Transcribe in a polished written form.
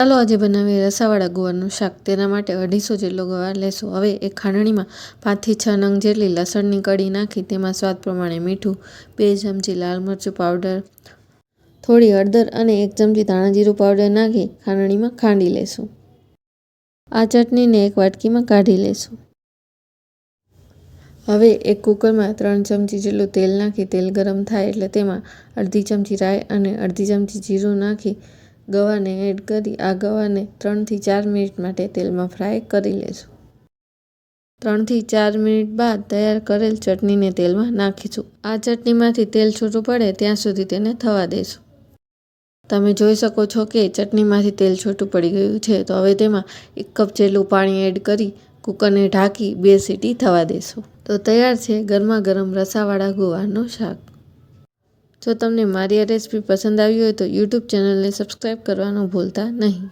ચાલો આજે બનાવીએ રસાવાળા ગુવારનું શાક। તેના માટે 250 જેટલો ગુવાર લેશું। હવે એક ખાંડણીમાં 5 થી 6 નંગ જેટલી લસણની કળી નાખી તેમાં સ્વાદ પ્રમાણે મીઠું, 2 ચમચી લાલ મરચું પાવડર, થોડી હળદર અને 1 ચમચી ધાણા જીરું પાવડર નાખી ખાંડણીમાં ખાંડી લેશું। આ ચટણીને એક વાટકીમાં કાઢી લેશું। હવે એક કુકરમાં 3 ચમચી જેટલું તેલ નાખી તેલ ગરમ થાય એટલે તેમાં અડધી ચમચી રાઈ અને અડધી ચમચી જીરું નાખી ગવારને એડ કરી આ ગવારને 3 થી 4 મિનિટ માટે તેલમાં ફ્રાય કરી લેશું। 3 થી 4 મિનિટ બાદ તૈયાર કરેલ ચટણીને તેલમાં નાખીશું। આ ચટણીમાંથી તેલ છૂટું પડે ત્યાં સુધી તેને થવા દેશું। તમે જોઈ શકો છો કે ચટણીમાંથી તેલ છૂટું પડી ગયું છે, તો હવે તેમાં 1 કપ જેટલું પાણી એડ કરી કુકરને ઢાંકી 2 સીટી થવા દેશું। તો તૈયાર છે ગરમા ગરમ રસાવાળા ગુવારનું શાક। જો તમને મારી આ રેસીપી પસંદ આવી હોય તો યુટ્યુબ ચેનલને સબસ્ક્રાઈબ કરવાનું ભૂલતા નહીં।